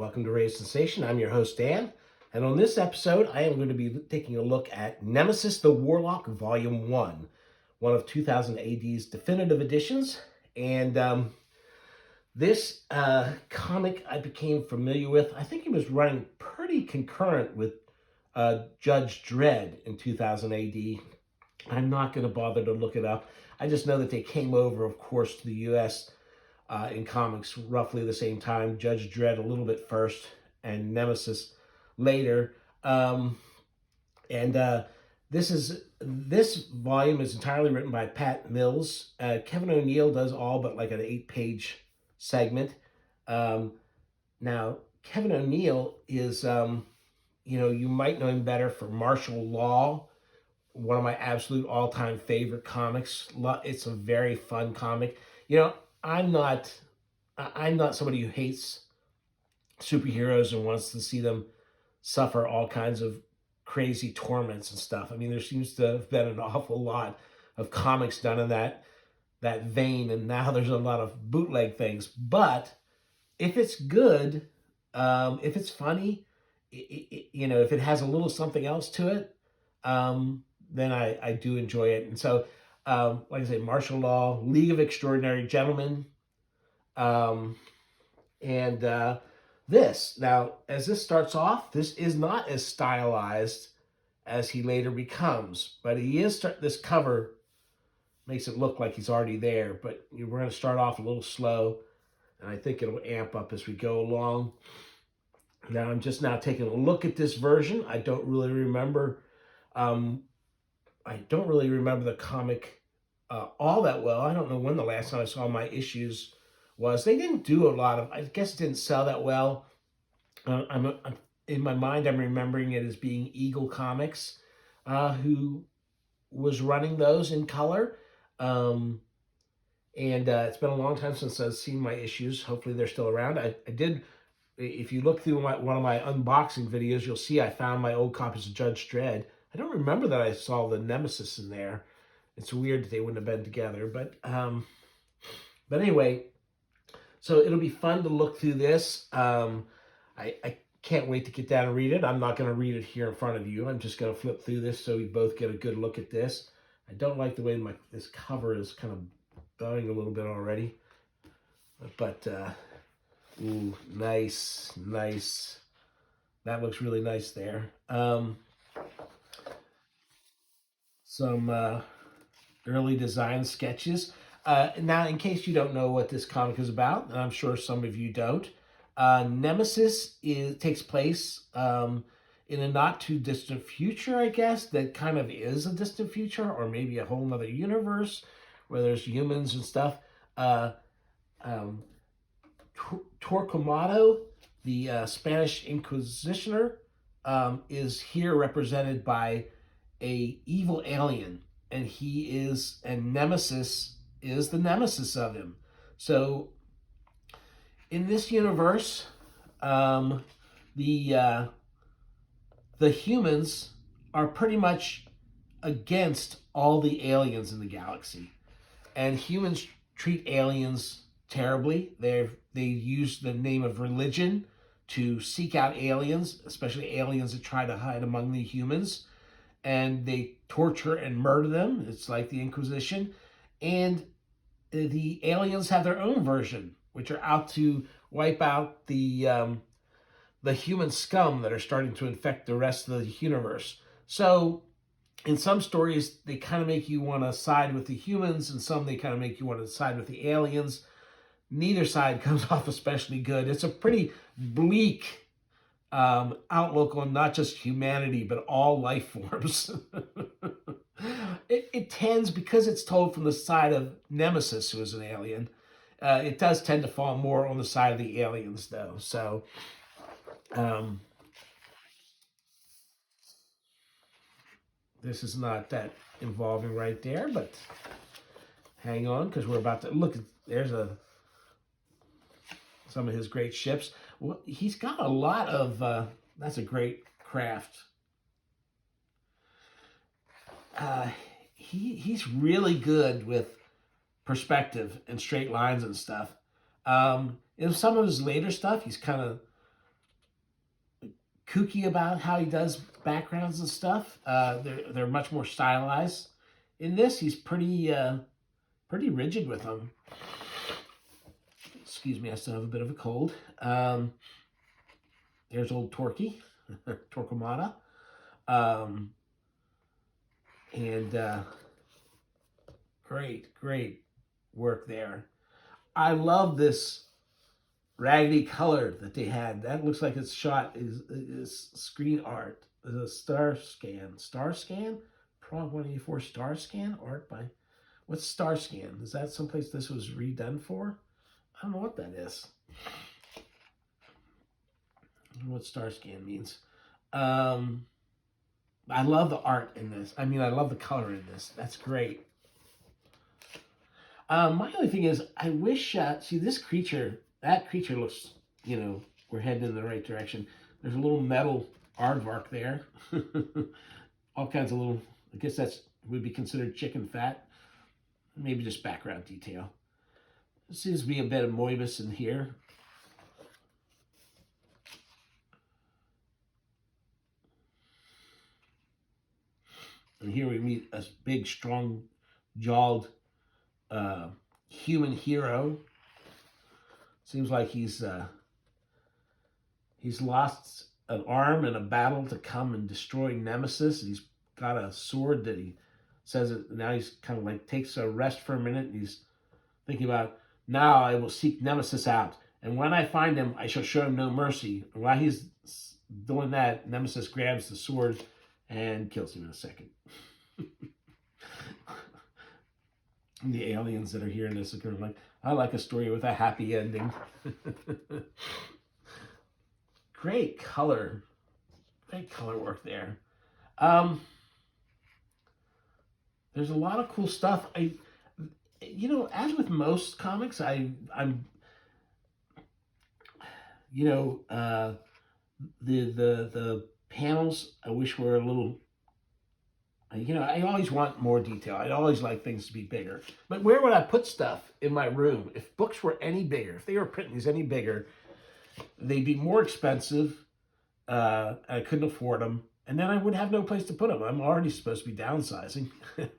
Welcome to Raise Sensation. I'm your host, Dan. And on this episode, I am going to be taking a look at Nemesis the Warlock Volume 1, one of 2000 AD's definitive editions. And this comic I became familiar with. I think he was running pretty concurrent with Judge Dredd in 2000 AD. I'm not going to bother to look it up. I just know that they came over, of course, to the U.S. In comics roughly the same time. Judge Dredd a little bit first, and Nemesis later. This volume is entirely written by Pat Mills. Kevin O'Neill does all but like an 8-page segment. Now, Kevin O'Neill is, you might know him better for Martial Law, one of my absolute all-time favorite comics. It's a very fun comic. I'm not somebody who hates superheroes and wants to see them suffer all kinds of crazy torments and stuff. I mean, there seems to have been an awful lot of comics done in that vein, and now there's a lot of bootleg things. But if it's good, if it's funny, if it has a little something else to it, then I do enjoy it. And so, like I say, Martial Law, League of Extraordinary Gentlemen, this. Now, as this starts off, this is not as stylized as he later becomes, but he is. This cover makes it look like he's already there, but we're going to start off a little slow, and I think it'll amp up as we go along. Now, I'm just now taking a look at this version. I don't really remember the comic all that well. I don't know when the last time I saw my issues was. They didn't do a lot of, I guess it didn't sell that well. In my mind, I'm remembering it as being Eagle Comics, who was running those in color. It's been a long time since I've seen my issues. Hopefully they're still around. I did, if you look through one of my unboxing videos, you'll see I found my old copies of Judge Dredd. I don't remember that I saw the Nemesis in there. It's weird that they wouldn't have been together, but anyway, so it'll be fun to look through this. I can't wait to get down and read it. I'm not going to read it here in front of you. I'm just going to flip through this so we both get a good look at this. I don't like the way this cover is kind of bowing a little bit already, but ooh, nice. That looks really nice there. Some early design sketches. Now, in case you don't know what this comic is about, and I'm sure some of you don't, Nemesis takes place in a not too distant future, I guess, that kind of is a distant future, or maybe a whole nother universe where there's humans and stuff. Torquemada, the Spanish Inquisitioner, is here represented by a evil alien, and Nemesis is the nemesis of him. So in this universe, the humans are pretty much against all the aliens in the galaxy, and humans treat aliens terribly. They use the name of religion to seek out aliens, especially aliens that try to hide among the humans, and they torture and murder them. It's like the Inquisition. And the aliens have their own version, which are out to wipe out the human scum that are starting to infect the rest of the universe. So in some stories, they kind of make you want to side with the humans, and some they kind of make you want to side with the aliens. Neither side comes off especially good. It's a pretty bleak outlook on not just humanity, but all life forms. It tends, because it's told from the side of Nemesis, who is an alien, it does tend to fall more on the side of the aliens, though. So, this is not that involving right there, but hang on, because we're about to look at, there's some of his great ships. Well, he's got a lot of, that's a great craft. He's really good with perspective and straight lines and stuff. In some of his later stuff, he's kind of kooky about how he does backgrounds and stuff. They're much more stylized. In this, he's pretty rigid with them. Excuse me, I still have a bit of a cold. There's old Torquay, Torquemada. And great work there. I love this raggedy color that they had. That looks like it's shot is screen art. The Star Scan, Pro 184 Star Scan art by, what's Star Scan? Is that someplace this was redone for? I don't know what that is. I don't know what Star Scan means. I love the art in this. I mean, I love the color in this. That's great. My only thing is, I wish, see this creature, that creature looks, we're heading in the right direction. There's a little metal aardvark there. All kinds of little, I guess that's would be considered chicken fat. Maybe just background detail. There seems to be a bit of Moibus in here. And here we meet a big, strong-jawed human hero. Seems like he's lost an arm in a battle to come and destroy Nemesis. He's got a sword that he says it, now he's kind of like takes a rest for a minute, and he's thinking about, now I will seek Nemesis out, and when I find him, I shall show him no mercy. And while he's doing that, Nemesis grabs the sword and kills him in a second. The aliens that are hearing this are kind of like, I like a story with a happy ending. Great color work there. There's a lot of cool stuff. As with most comics, I'm the panels I wish were a little. I always want more detail. I'd always like things to be bigger. But where would I put stuff in my room? If books were any bigger, if they were printing these any bigger, they'd be more expensive. I couldn't afford them. And then I would have no place to put them. I'm already supposed to be downsizing. And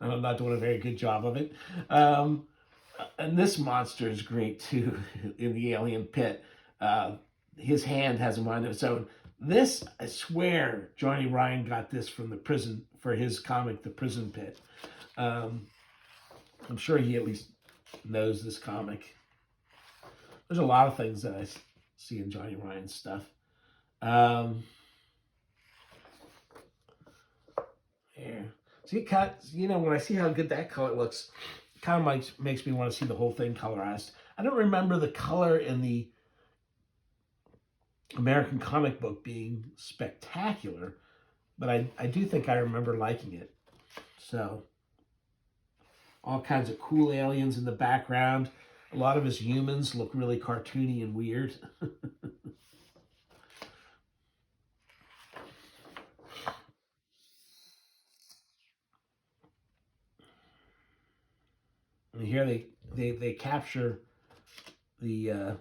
I'm not doing a very good job of it. And this monster is great, too, in the alien pit. His hand has a mind of its own. This, I swear, Johnny Ryan got this from the prison, for his comic, The Prison Pit. I'm sure he at least knows this comic. There's a lot of things that I see in Johnny Ryan's stuff. There. See, when I see how good that color looks, it kind of makes me want to see the whole thing colorized. I don't remember the color in the American comic book being spectacular, but I do think I remember liking it. So, all kinds of cool aliens in the background. A lot of his humans look really cartoony and weird. And here they capture the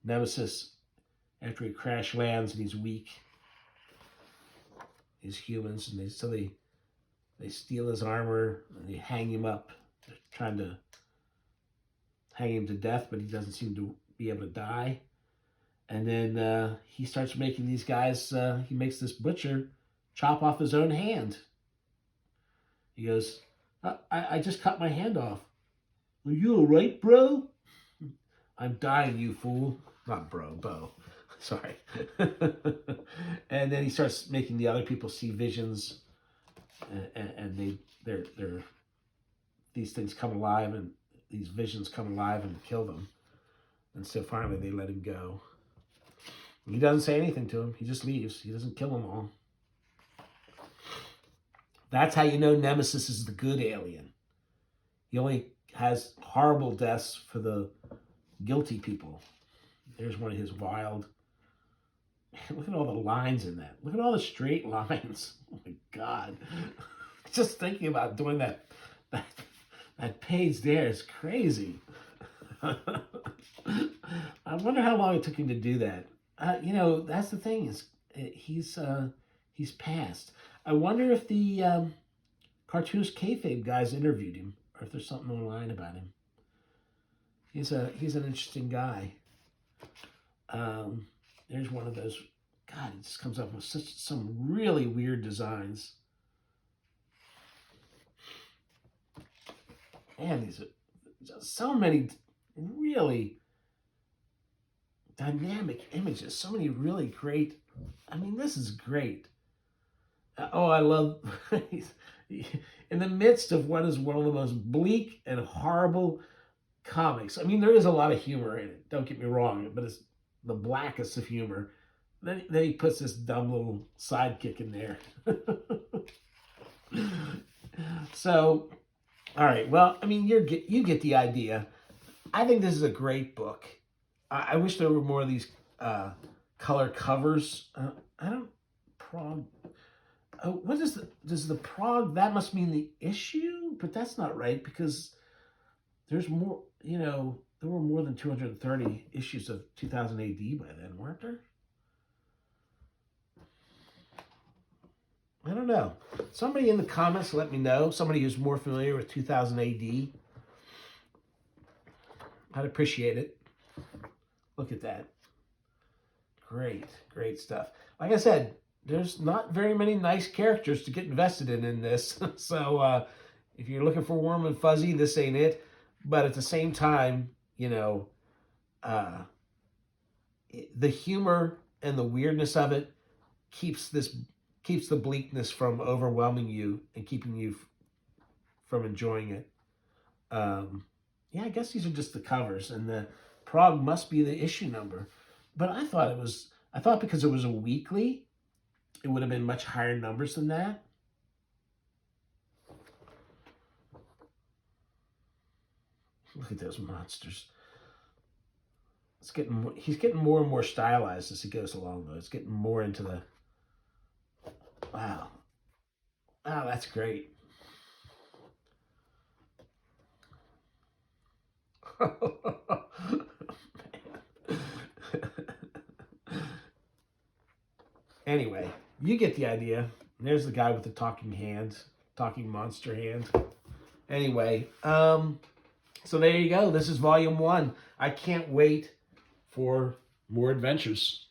Nemesis after he crash lands and he's weak. These humans, and they steal his armor and they hang him up. They're trying to hang him to death, but he doesn't seem to be able to die. And then he starts making these guys, he makes this butcher chop off his own hand. He goes, I just cut my hand off. Are you all right, bro? I'm dying, you fool. Not bro, Bo. Sorry. And then he starts making the other people see visions, and these things come alive, and these visions come alive and kill them. And so finally they let him go. He doesn't say anything to him. He just leaves. He doesn't kill them all. That's how you know Nemesis is the good alien. He only has horrible deaths for the guilty people. There's one of his wild... Look at all the lines in that. Look at all the straight lines. Oh my God. Just thinking about doing that page there is crazy. I wonder how long it took him to do that. That's the thing, is he's passed. I wonder if the cartoonist kayfabe guys interviewed him, or if there's something online about him. He's an interesting guy. There's one of those. God, it just comes up with some really weird designs. Man, these are just so many really dynamic images. So many really great. I mean, this is great. Oh, I love. In the midst of what is one of the most bleak and horrible comics. I mean, there is a lot of humor in it. Don't get me wrong, but it's the blackest of humor. Then he puts this dumb little sidekick in there. So, all right. Well, I mean, you get the idea. I think this is a great book. I wish there were more of these color covers. I don't Prague. What is does the Prague? That must mean the issue, but that's not right because there's more. You know, there were more than 230 issues of 2000 AD by then, weren't there? I don't know. Somebody in the comments let me know. Somebody who's more familiar with 2000 AD. I'd appreciate it. Look at that. Great, great stuff. Like I said, there's not very many nice characters to get invested in this. So if you're looking for warm and fuzzy, this ain't it. But at the same time, you know, the humor and the weirdness of it keeps the bleakness from overwhelming you and keeping you from enjoying it. Yeah, I guess these are just the covers, and the Prague must be the issue number. But I thought because it was a weekly, it would have been much higher numbers than that. Look at those monsters. He's getting more and more stylized as he goes along, though. It's getting more into the. Wow. Wow, that's great. Anyway, you get the idea. There's the guy with the talking hands, talking monster hands. Anyway, so there you go. This is volume 1. I can't wait for more adventures.